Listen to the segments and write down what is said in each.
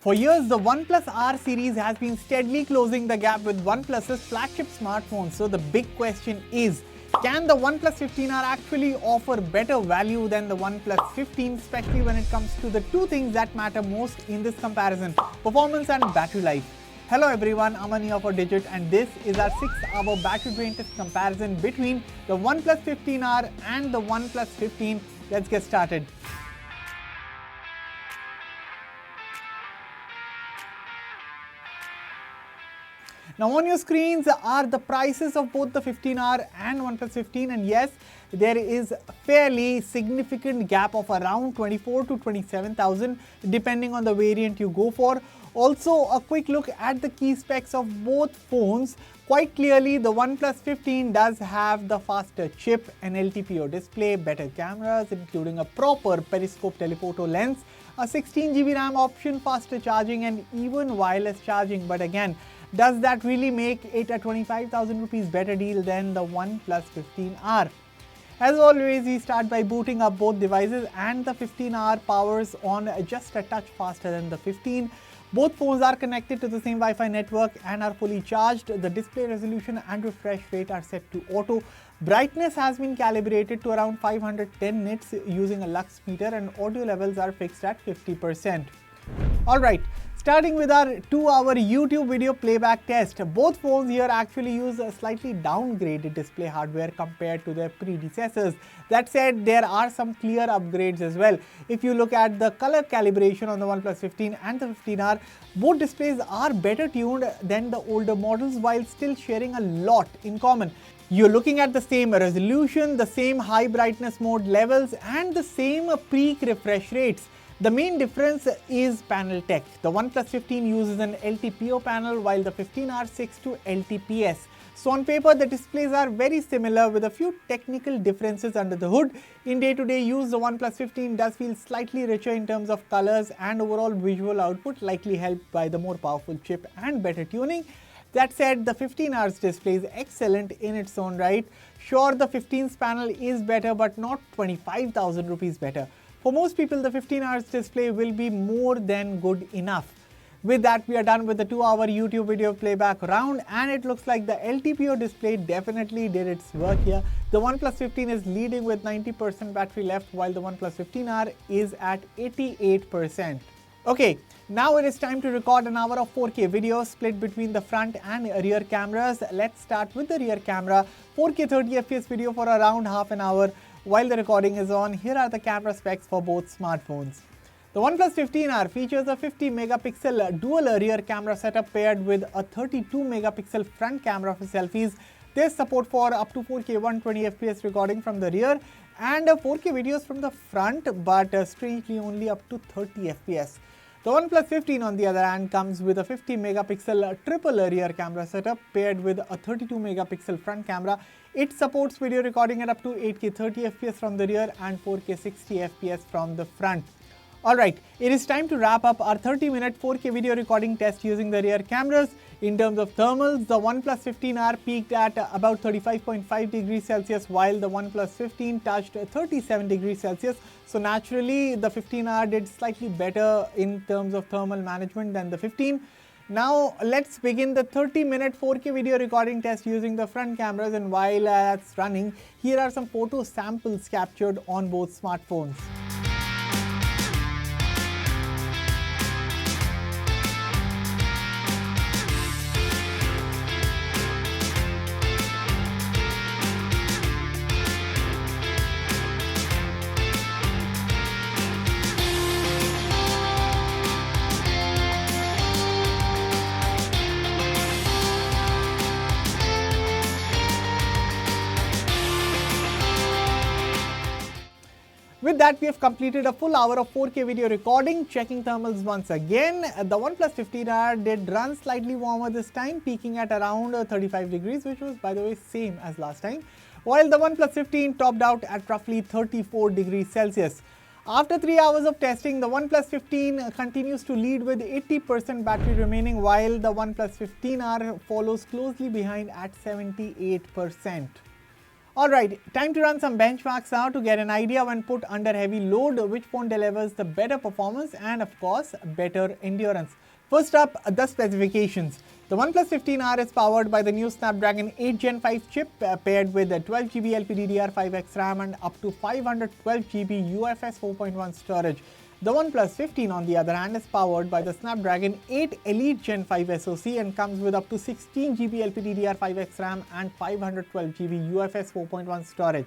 For years, the OnePlus R series has been steadily closing the gap with OnePlus's flagship smartphones. So the big question is, can the OnePlus 15R actually offer better value than the OnePlus 15, especially when it comes to the two things that matter most in this comparison, performance and battery life? Hello everyone, Aman here for Digit, and this is our 6-hour battery drain test comparison between the OnePlus 15R and the OnePlus 15. Let's get started. Now on your screens are the prices of both the 15R and OnePlus 15, and yes, there is a fairly significant gap of around 24 to 27,000 depending on the variant you go for. Also, a quick look at the key specs of both phones. Quite clearly, the OnePlus 15 does have the faster chip, an LTPO display, better cameras including a proper periscope telephoto lens, a 16GB RAM option, faster charging and even wireless charging. But again, does that really make it a 25,000 rupees better deal than the OnePlus 15R? As always, we start by booting up both devices, and the 15R powers on just a touch faster than the 15. Both phones are connected to the same Wi-Fi network and are fully charged. The display resolution and refresh rate are set to auto. Brightness has been calibrated to around 510 nits using a lux meter, and audio levels are fixed at 50%. Alright, starting with our 2-hour YouTube video playback test. Both phones here actually use a slightly downgraded display hardware compared to their predecessors. That said, there are some clear upgrades as well. If you look at the color calibration on the OnePlus 15 and the 15R, both displays are better tuned than the older models while still sharing a lot in common. You're looking at the same resolution, the same high brightness mode levels, and the same peak refresh rates. The main difference is panel tech. The OnePlus 15 uses an LTPO panel while the 15R sticks to LTPS. So on paper, the displays are very similar with a few technical differences under the hood. In day-to-day use, the OnePlus 15 does feel slightly richer in terms of colors and overall visual output, likely helped by the more powerful chip and better tuning. That said, the 15R's display is excellent in its own right. Sure, the 15's panel is better, but not 25,000 rupees better. For most people, the 15R's display will be more than good enough. With that, we are done with the 2-hour YouTube video playback round, and it looks like the LTPO display definitely did its work here. The OnePlus 15 is leading with 90% battery left, while the OnePlus 15R is at 88%. Okay, now it is time to record an hour of 4K video split between the front and rear cameras. Let's start with the rear camera. 4K 30fps video for around half an hour. While the recording is on, here are the camera specs for both smartphones. The OnePlus 15R features a 50-megapixel dual rear camera setup paired with a 32-megapixel front camera for selfies. There's support for up to 4K 120fps recording from the rear and 4K videos from the front, but strangely only up to 30fps. The OnePlus 15 on the other hand comes with a 50-megapixel triple rear camera setup paired with a 32-megapixel front camera. It supports video recording at up to 8K 30fps from the rear and 4K 60fps from the front. Alright, it is time to wrap up our 30-minute 4K video recording test using the rear cameras. In terms of thermals, the OnePlus 15R peaked at about 35.5 degrees Celsius while the OnePlus 15 touched 37 degrees Celsius. So naturally, the 15R did slightly better in terms of thermal management than the 15. Now let's begin the 30-minute 4K video recording test using the front cameras, and while that's running, here are some photo samples captured on both smartphones. With that, we have completed a full hour of 4K video recording. Checking thermals once again, the OnePlus 15R did run slightly warmer this time, peaking at around 35 degrees, which was, by the way, same as last time, while the OnePlus 15 topped out at roughly 34 degrees Celsius. After 3 hours of testing, the OnePlus 15 continues to lead with 80% battery remaining, while the OnePlus 15R follows closely behind at 78%. Alright, time to run some benchmarks now to get an idea when put under heavy load which phone delivers the better performance and of course better endurance. First up, the specifications. The OnePlus 15R is powered by the new Snapdragon 8 Gen 5 chip paired with a 12GB LPDDR5X RAM and up to 512GB UFS 4.1 storage. The OnePlus 15 on the other hand is powered by the Snapdragon 8 Elite Gen 5 SoC and comes with up to 16GB LPDDR5X RAM and 512GB UFS 4.1 storage.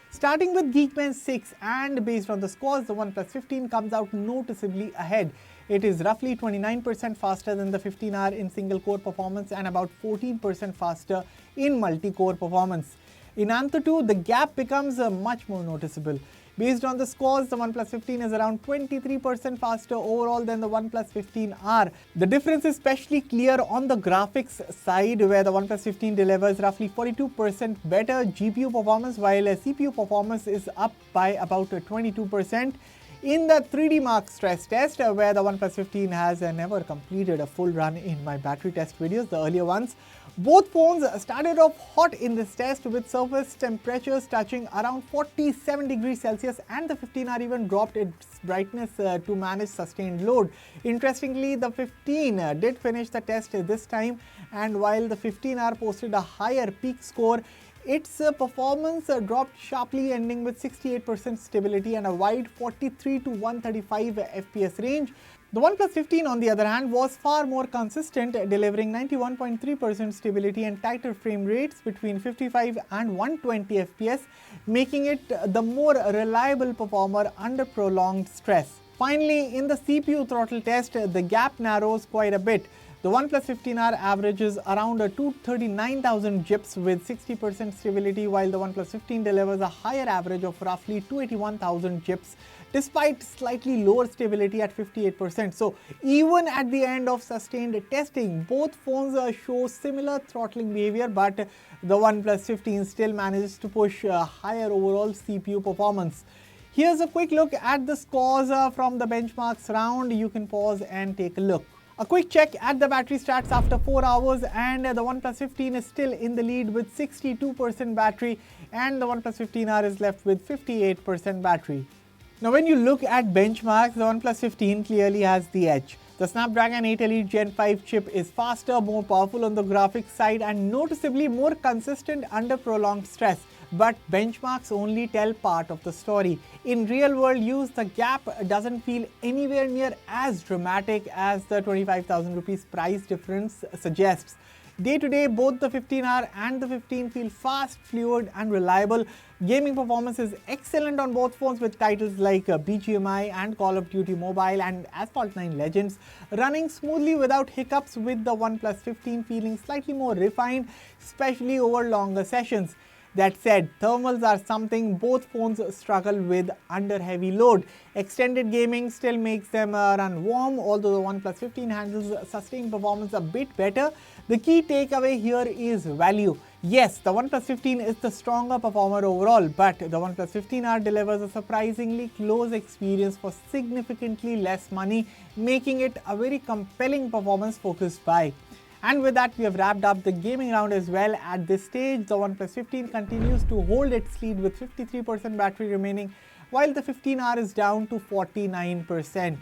Starting with Geekbench 6 and based on the scores, the OnePlus 15 comes out noticeably ahead. It is roughly 29% faster than the 15R in single-core performance and about 14% faster in multi-core performance. In Antutu, the gap becomes much more noticeable. Based on the scores, the OnePlus 15 is around 23% faster overall than the OnePlus 15R. The difference is especially clear on the graphics side, where the OnePlus 15 delivers roughly 42% better GPU performance, while CPU performance is up by about 22%. In the 3D Mark stress test, where the OnePlus 15 has never completed a full run in my battery test videos, the earlier ones, both phones started off hot in this test with surface temperatures touching around 47 degrees Celsius, and the 15R even dropped its brightness to manage sustained load. Interestingly, the 15 did finish the test this time, and while the 15R posted a higher peak score, its performance dropped sharply, ending with 68% stability and a wide 43 to 135 FPS range. The OnePlus 15 on the other hand was far more consistent, delivering 91.3% stability and tighter frame rates between 55 and 120 FPS, making it the more reliable performer under prolonged stress. Finally, in the CPU throttle test, the gap narrows quite a bit. The OnePlus 15R averages around 239,000 GIPS with 60% stability, while the OnePlus 15 delivers a higher average of roughly 281,000 GIPS despite slightly lower stability at 58%. So even at the end of sustained testing, both phones show similar throttling behavior, but the OnePlus 15 still manages to push higher overall CPU performance. Here's a quick look at the scores from the benchmarks round. You can pause and take a look. A quick check at the battery stats after 4 hours, and the OnePlus 15 is still in the lead with 62% battery, and the OnePlus 15R is left with 58% battery. Now when you look at benchmarks, the OnePlus 15 clearly has the edge. The Snapdragon 8 Elite Gen 5 chip is faster, more powerful on the graphics side, and noticeably more consistent under prolonged stress. But benchmarks only tell part of the story. In real-world use, the gap doesn't feel anywhere near as dramatic as the 25,000 rupees price difference suggests. Day to day, both the 15R and the 15 feel fast, fluid and reliable. Gaming performance is excellent on both phones, with titles like BGMI and Call of Duty Mobile and Asphalt 9 Legends running smoothly without hiccups, with the OnePlus 15 feeling slightly more refined, especially over longer sessions. That said, thermals are something both phones struggle with under heavy load. Extended gaming still makes them run warm, although the OnePlus 15 handles sustained performance a bit better. The key takeaway here is value. Yes, the OnePlus 15 is the stronger performer overall, but the OnePlus 15R delivers a surprisingly close experience for significantly less money, making it a very compelling performance-focused buy. And with that, we have wrapped up the gaming round as well. At this stage, the OnePlus 15 continues to hold its lead with 53% battery remaining, while the 15R is down to 49%.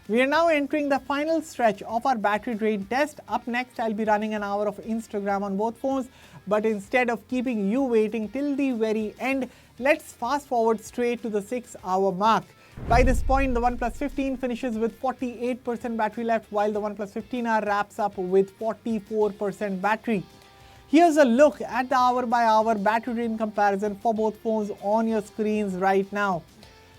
We are now entering the final stretch of our battery drain test. Up next, I'll be running an hour of Instagram on both phones, but instead of keeping you waiting till the very end, let's fast forward straight to the 6-hour mark. By this point, the OnePlus 15 finishes with 48% battery left, while the OnePlus 15R wraps up with 44% battery. Here's a look at the hour-by-hour battery drain comparison for both phones on your screens right now.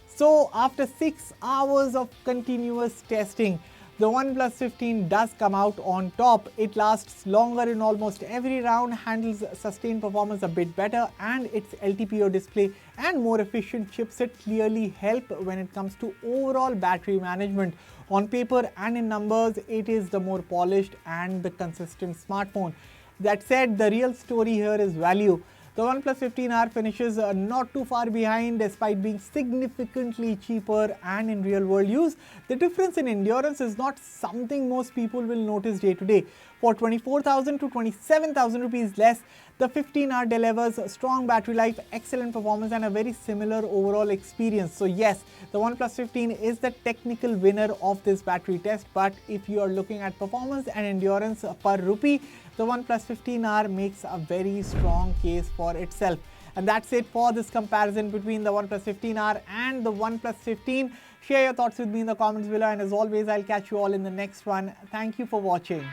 So, after 6 hours of continuous testing, the OnePlus 15 does come out on top. It lasts longer in almost every round, handles sustained performance a bit better, and its LTPO display and more efficient chipset clearly help when it comes to overall battery management. On paper and in numbers, it is the more polished and the consistent smartphone. That said, the real story here is value. The OnePlus 15R finishes not too far behind despite being significantly cheaper, and in real world use, the difference in endurance is not something most people will notice day to day. For 24,000 to 27,000 rupees less, the 15R delivers strong battery life, excellent performance and a very similar overall experience. So yes, the OnePlus 15 is the technical winner of this battery test, but if you are looking at performance and endurance per rupee, the OnePlus 15R makes a very strong case for itself. And that's it for this comparison between the OnePlus 15R and the OnePlus 15. Share your thoughts with me in the comments below, and as always, I'll catch you all in the next one. Thank you for watching.